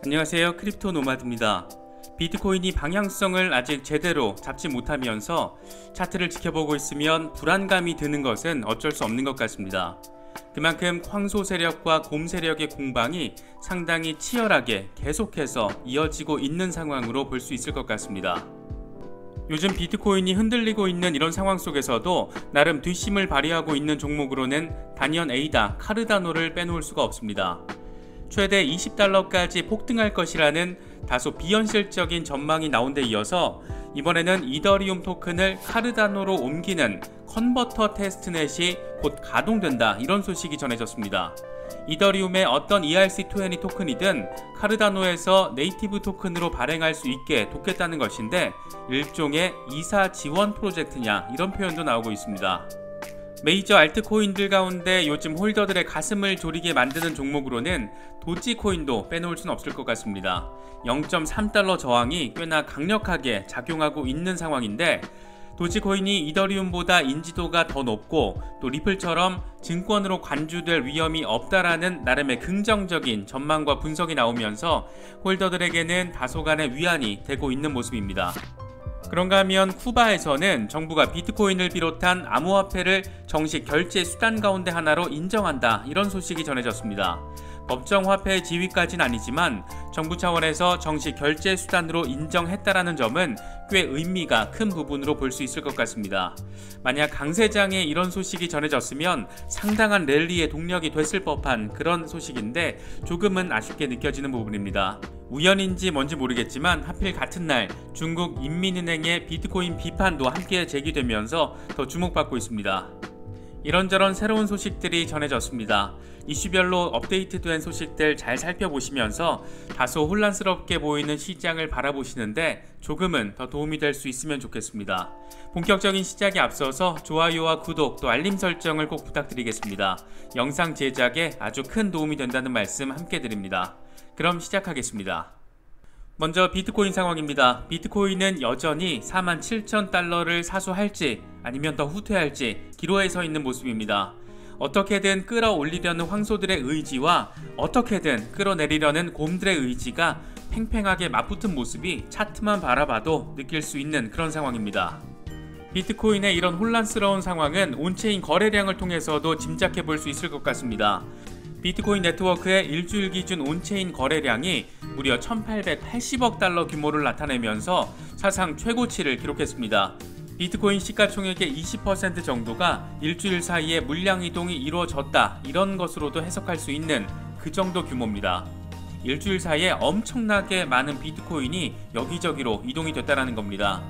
안녕하세요, 크립토 노마드입니다. 비트코인이 방향성을 아직 제대로 잡지 못하면서 차트를 지켜보고 있으면 불안감이 드는 것은 어쩔 수 없는 것 같습니다. 그만큼 황소 세력과 곰 세력의 공방이 상당히 치열하게 계속해서 이어지고 있는 상황으로 볼 수 있을 것 같습니다. 요즘 비트코인이 흔들리고 있는 이런 상황 속에서도 나름 뒷심을 발휘하고 있는 종목으로는 단연 에이다, 카르다노를 빼놓을 수가 없습니다. 최대 $20까지 폭등할 것이라는 다소 비현실적인 전망이 나온 데 이어서 이번에는 이더리움 토큰을 카르다노로 옮기는 컨버터 테스트넷이 곧 가동된다, 이런 소식이 전해졌습니다. 이더리움의 어떤 ERC20 토큰이든 카르다노에서 네이티브 토큰으로 발행할 수 있게 돕겠다는 것인데 일종의 이사 지원 프로젝트냐, 이런 표현도 나오고 있습니다. 메이저 알트코인들 가운데 요즘 홀더들의 가슴을 졸이게 만드는 종목으로는 도지코인도 빼놓을 수는 없을 것 같습니다. 0.3달러 저항이 꽤나 강력하게 작용하고 있는 상황인데 도지코인이 이더리움보다 인지도가 더 높고 또 리플처럼 증권으로 관주될 위험이 없다라는 나름의 긍정적인 전망과 분석이 나오면서 홀더들에게는 다소간의 위안이 되고 있는 모습입니다. 그런가 하면 쿠바에서는 정부가 비트코인을 비롯한 암호화폐를 정식 결제 수단 가운데 하나로 인정한다, 이런 소식이 전해졌습니다. 법정 화폐 지위까지는 아니지만 정부 차원에서 정식 결제 수단으로 인정했다라는 점은 꽤 의미가 큰 부분으로 볼 수 있을 것 같습니다. 만약 강세장에 이런 소식이 전해졌으면 상당한 랠리의 동력이 됐을 법한 그런 소식인데 조금은 아쉽게 느껴지는 부분입니다. 우연인지 뭔지 모르겠지만 하필 같은 날 중국 인민은행의 비트코인 비판도 함께 제기되면서 더 주목받고 있습니다. 이런저런 새로운 소식들이 전해졌습니다. 이슈별로 업데이트된 소식들 잘 살펴보시면서 다소 혼란스럽게 보이는 시장을 바라보시는데 조금은 더 도움이 될 수 있으면 좋겠습니다. 본격적인 시작에 앞서서 좋아요와 구독 또 알림 설정을 꼭 부탁드리겠습니다. 영상 제작에 아주 큰 도움이 된다는 말씀 함께 드립니다. 그럼 시작하겠습니다. 먼저 비트코인 상황입니다. 비트코인은 여전히 47,000달러를 사수할지 아니면 더 후퇴할지 기로에 서 있는 모습입니다. 어떻게든 끌어올리려는 황소들의 의지와 어떻게든 끌어내리려는 곰들의 의지가 팽팽하게 맞붙은 모습이 차트만 바라봐도 느낄 수 있는 그런 상황입니다. 비트코인의 이런 혼란스러운 상황은 온체인 거래량을 통해서도 짐작해 볼 수 있을 것 같습니다. 비트코인 네트워크의 일주일 기준 온체인 거래량이 무려 1,880억 달러 규모를 나타내면서 사상 최고치를 기록했습니다. 비트코인 시가총액의 20% 정도가 일주일 사이에 물량 이동이 이루어졌다, 이런 것으로도 해석할 수 있는 그 정도 규모입니다. 일주일 사이에 엄청나게 많은 비트코인이 여기저기로 이동이 됐다는 겁니다.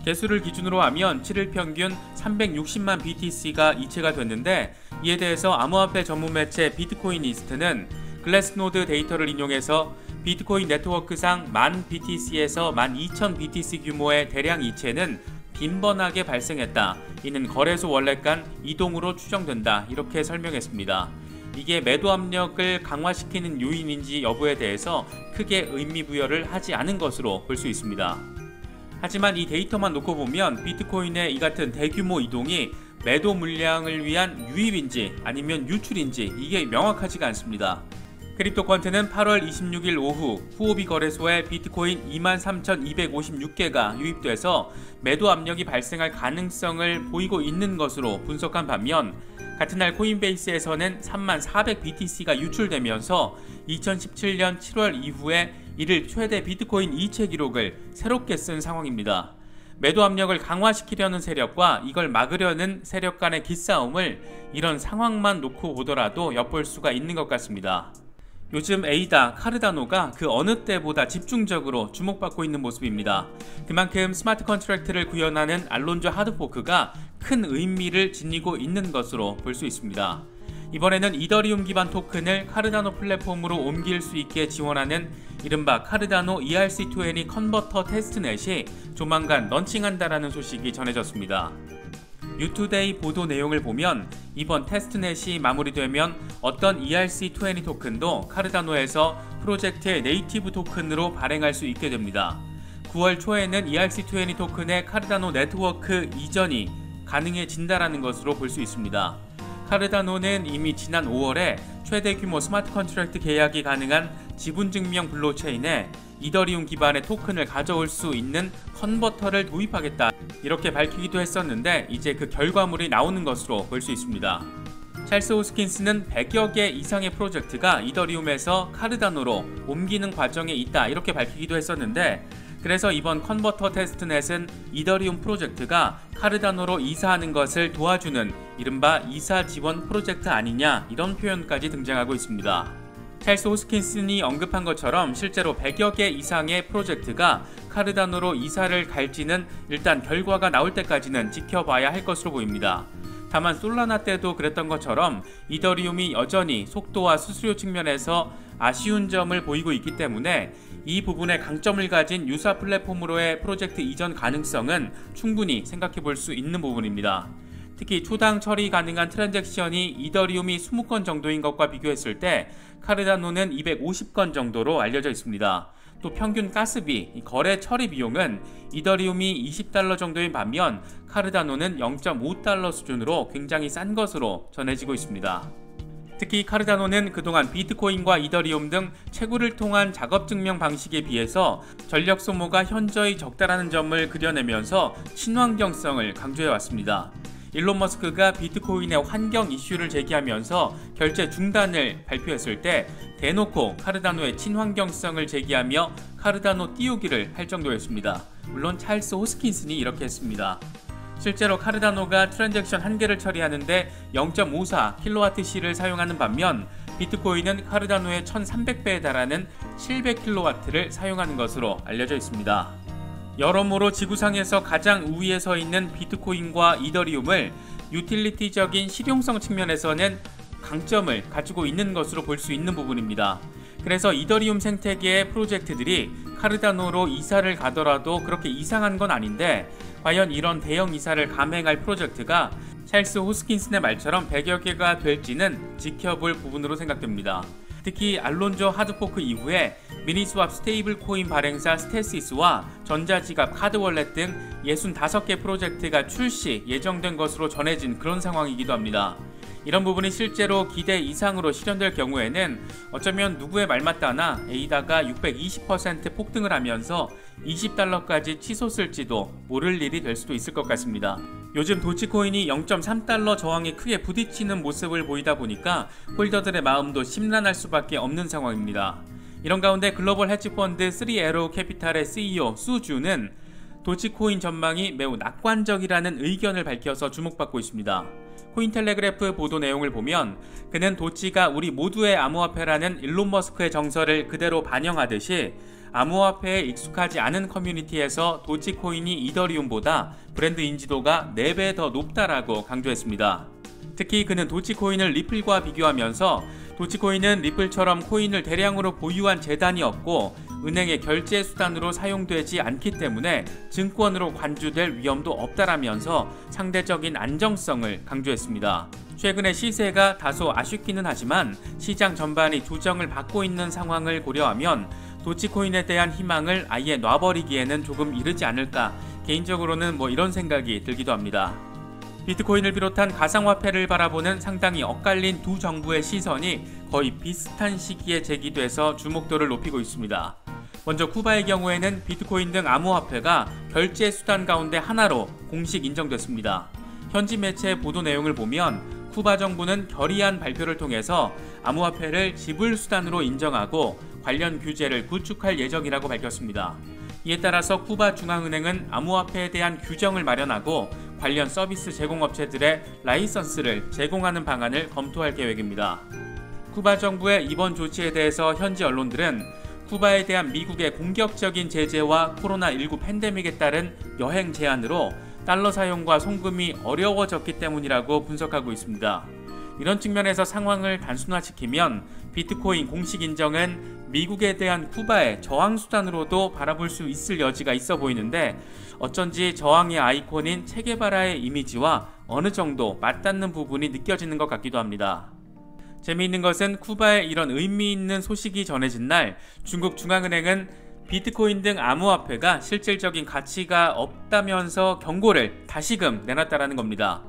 개수를 기준으로 하면 7일 평균 360만 BTC가 이체가 됐는데 이에 대해서 암호화폐 전문 매체 비트코인리스트는 글래스노드 데이터를 인용해서 비트코인 네트워크상 10,000 BTC에서 12,000 BTC 규모의 대량 이체는 빈번하게 발생했다. 이는 거래소 원래 간 이동으로 추정된다, 이렇게 설명했습니다. 이게 매도 압력을 강화시키는 요인인지 여부에 대해서 크게 의미 부여를 하지 않은 것으로 볼 수 있습니다. 하지만 이 데이터만 놓고 보면 비트코인의 이 같은 대규모 이동이 매도 물량을 위한 유입인지 아니면 유출인지 이게 명확하지가 않습니다. 크립토컨트는 8월 26일 오후 후오비 거래소에 비트코인 23,256개가 유입돼서 매도 압력이 발생할 가능성을 보이고 있는 것으로 분석한 반면 같은 날 코인베이스에서는 3400 BTC가 유출되면서 2017년 7월 이후에 이를 최대 비트코인 이체 기록을 새롭게 쓴 상황입니다. 매도 압력을 강화시키려는 세력과 이걸 막으려는 세력 간의 기싸움을 이런 상황만 놓고 보더라도 엿볼 수가 있는 것 같습니다. 요즘 에이다, 카르다노가 그 어느 때보다 집중적으로 주목받고 있는 모습입니다. 그만큼 스마트 컨트랙트를 구현하는 알론조 하드포크가 큰 의미를 지니고 있는 것으로 볼 수 있습니다. 이번에는 이더리움 기반 토큰을 카르다노 플랫폼으로 옮길 수 있게 지원하는 이른바 카르다노 ERC20 컨버터 테스트넷이 조만간 런칭한다라는 소식이 전해졌습니다. 뉴투데이 보도 내용을 보면 이번 테스트넷이 마무리되면 어떤 ERC20 토큰도 카르다노에서 프로젝트의 네이티브 토큰으로 발행할 수 있게 됩니다. 9월 초에는 ERC20 토큰의 카르다노 네트워크 이전이 가능해진다라는 것으로 볼 수 있습니다. 카르다노는 이미 지난 5월에 최대 규모 스마트 컨트랙트 계약이 가능한 지분증명 블록체인에 이더리움 기반의 토큰을 가져올 수 있는 컨버터를 도입하겠다 이렇게 밝히기도 했었는데 이제 그 결과물이 나오는 것으로 볼 수 있습니다. 찰스 호스킨스는 100여 개 이상의 프로젝트가 이더리움에서 카르다노로 옮기는 과정에 있다 이렇게 밝히기도 했었는데 그래서 이번 컨버터 테스트넷은 이더리움 프로젝트가 카르다노로 이사하는 것을 도와주는 이른바 이사 지원 프로젝트 아니냐 이런 표현까지 등장하고 있습니다. 찰스 호스킨슨이 언급한 것처럼 실제로 100여 개 이상의 프로젝트가 카르다노로 이사를 갈지는 일단 결과가 나올 때까지는 지켜봐야 할 것으로 보입니다. 다만 솔라나 때도 그랬던 것처럼 이더리움이 여전히 속도와 수수료 측면에서 아쉬운 점을 보이고 있기 때문에 이 부분에 강점을 가진 유사 플랫폼으로의 프로젝트 이전 가능성은 충분히 생각해 볼 수 있는 부분입니다. 특히 초당 처리 가능한 트랜잭션이 이더리움이 20건 정도인 것과 비교했을 때 카르다노는 250건 정도로 알려져 있습니다. 또 평균 가스비, 거래 처리 비용은 이더리움이 $20 정도인 반면 카르다노는 $0.5 수준으로 굉장히 싼 것으로 전해지고 있습니다. 특히 카르다노는 그동안 비트코인과 이더리움 등 채굴을 통한 작업 증명 방식에 비해서 전력 소모가 현저히 적다라는 점을 그려내면서 친환경성을 강조해왔습니다. 일론 머스크가 비트코인의 환경 이슈를 제기하면서 결제 중단을 발표했을 때 대놓고 카르다노의 친환경성을 제기하며 카르다노 띄우기를 할 정도였습니다. 물론 찰스 호스킨슨이 이렇게 했습니다. 실제로 카르다노가 트랜잭션 1개를 처리하는데 0.54kWh를 사용하는 반면 비트코인은 카르다노의 1300배에 달하는 700kW를 사용하는 것으로 알려져 있습니다. 여러모로 지구상에서 가장 우위에 서 있는 비트코인과 이더리움을 유틸리티적인 실용성 측면에서는 강점을 가지고 있는 것으로 볼 수 있는 부분입니다. 그래서 이더리움 생태계의 프로젝트들이 카르다노로 이사를 가더라도 그렇게 이상한 건 아닌데 과연 이런 대형 이사를 감행할 프로젝트가 찰스 호스킨슨의 말처럼 100여 개가 될지는 지켜볼 부분으로 생각됩니다. 특히 알론조 하드포크 이후에 미니스왑 스테이블 코인 발행사 스테시스와 전자지갑 카드월렛 등 65개 프로젝트가 출시 예정된 것으로 전해진 그런 상황이기도 합니다. 이런 부분이 실제로 기대 이상으로 실현될 경우에는 어쩌면 누구의 말 맞다나 에이다가 620% 폭등을 하면서 $20까지 치솟을지도 모를 일이 될 수도 있을 것 같습니다. 요즘 도치코인이 0.3달러 저항에 크게 부딪히는 모습을 보이다 보니까 홀더들의 마음도 심란할 수밖에 없는 상황입니다. 이런 가운데 글로벌 헤지펀드 3에로 캐피탈의 CEO 수주는 도치코인 전망이 매우 낙관적이라는 의견을 밝혀서 주목받고 있습니다. 코인텔레그래프 보도 내용을 보면 그는 도치가 우리 모두의 암호화폐라는 일론 머스크의 정서를 그대로 반영하듯이 암호화폐에 익숙하지 않은 커뮤니티에서 도치코인이 이더리움보다 브랜드 인지도가 4배 더 높다라고 강조했습니다. 특히 그는 도치코인을 리플과 비교하면서 도치코인은 리플처럼 코인을 대량으로 보유한 재단이 없고 은행의 결제 수단으로 사용되지 않기 때문에 증권으로 관주될 위험도 없다라면서 상대적인 안정성을 강조했습니다. 최근의 시세가 다소 아쉽기는 하지만 시장 전반이 조정을 받고 있는 상황을 고려하면 도치코인에 대한 희망을 아예 놔버리기에는 조금 이르지 않을까 개인적으로는 이런 생각이 들기도 합니다. 비트코인을 비롯한 가상화폐를 바라보는 상당히 엇갈린 두 정부의 시선이 거의 비슷한 시기에 제기돼서 주목도를 높이고 있습니다. 먼저 쿠바의 경우에는 비트코인 등 암호화폐가 결제 수단 가운데 하나로 공식 인정됐습니다. 현지 매체 보도 내용을 보면 쿠바 정부는 결의안 발표를 통해서 암호화폐를 지불 수단으로 인정하고 관련 규제를 구축할 예정이라고 밝혔습니다. 이에 따라서 쿠바 중앙은행은 암호화폐에 대한 규정을 마련하고 관련 서비스 제공업체들의 라이선스를 제공하는 방안을 검토할 계획입니다. 쿠바 정부의 이번 조치에 대해서 현지 언론들은 쿠바에 대한 미국의 공격적인 제재와 코로나19 팬데믹에 따른 여행 제한으로 달러 사용과 송금이 어려워졌기 때문이라고 분석하고 있습니다. 이런 측면에서 상황을 단순화시키면 비트코인 공식 인정은 미국에 대한 쿠바의 저항 수단으로도 바라볼 수 있을 여지가 있어 보이는데 어쩐지 저항의 아이콘인 체게바라의 이미지와 어느 정도 맞닿는 부분이 느껴지는 것 같기도 합니다. 재미있는 것은 쿠바에 이런 의미 있는 소식이 전해진 날 중국 중앙은행은 비트코인 등 암호화폐가 실질적인 가치가 없다면서 경고를 다시금 내놨다라는 겁니다.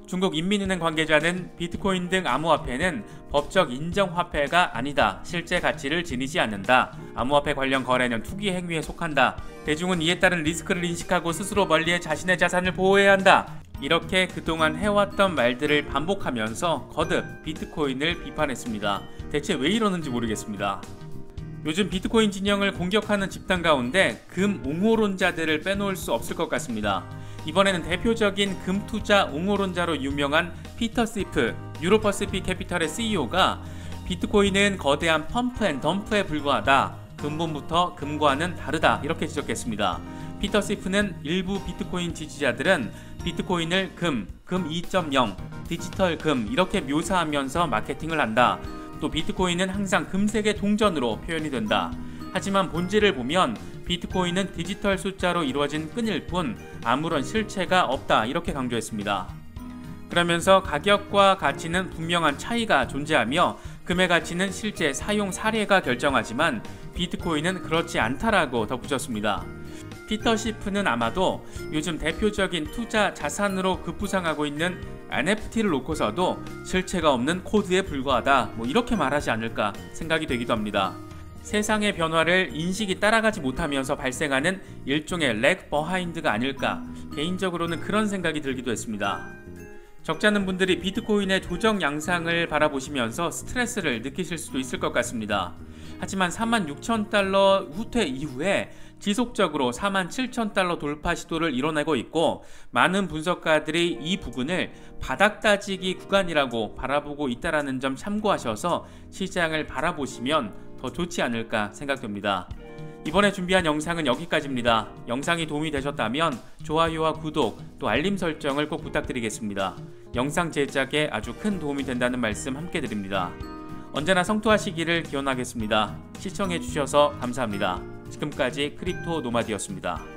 중국 인민은행 관계자는 비트코인 등 암호화폐는 법적 인정 화폐가 아니다. 실제 가치를 지니지 않는다. 암호화폐 관련 거래는 투기 행위에 속한다. 대중은 이에 따른 리스크를 인식하고 스스로 멀리해 자신의 자산을 보호해야 한다. 이렇게 그동안 해왔던 말들을 반복하면서 거듭 비트코인을 비판했습니다. 대체 왜 이러는지 모르겠습니다. 요즘 비트코인 진영을 공격하는 집단 가운데 금 옹호론자들을 빼놓을 수 없을 것 같습니다. 이번에는 대표적인 금 투자 옹호론자로 유명한 피터 시프, 유로퍼시픽 캐피털의 CEO가 비트코인은 거대한 펌프 앤 덤프에 불과하다. 근본부터 금과는 다르다. 이렇게 지적했습니다. 피터 시프는 일부 비트코인 지지자들은 비트코인을 금 2.0, 디지털 금 이렇게 묘사하면서 마케팅을 한다. 또 비트코인은 항상 금색의 동전으로 표현이 된다. 하지만 본질을 보면 비트코인은 디지털 숫자로 이루어진 끈일 뿐 아무런 실체가 없다. 이렇게 강조했습니다. 그러면서 가격과 가치는 분명한 차이가 존재하며 금의 가치는 실제 사용 사례가 결정하지만 비트코인은 그렇지 않다라고 덧붙였습니다. 피터 시프는 아마도 요즘 대표적인 투자 자산으로 급부상하고 있는 NFT를 놓고서도 실체가 없는 코드에 불과하다. 이렇게 말하지 않을까 생각이 되기도 합니다. 세상의 변화를 인식이 따라가지 못하면서 발생하는 일종의 렉 버하인드가 아닐까 개인적으로는 그런 생각이 들기도 했습니다. 적지 않은 분들이 비트코인의 조정 양상을 바라보시면서 스트레스를 느끼실 수도 있을 것 같습니다. 하지만 46,000달러 후퇴 이후에 지속적으로 47,000달러 돌파 시도를 이뤄내고 있고 많은 분석가들이 이 부근을 바닥 따지기 구간이라고 바라보고 있다는 점 참고하셔서 시장을 바라보시면 더 좋지 않을까 생각됩니다. 이번에 준비한 영상은 여기까지입니다. 영상이 도움이 되셨다면 좋아요와 구독 또 알림 설정을 꼭 부탁드리겠습니다. 영상 제작에 아주 큰 도움이 된다는 말씀 함께 드립니다. 언제나 성투하시기를 기원하겠습니다. 시청해주셔서 감사합니다. 지금까지 크립토 노마드였습니다.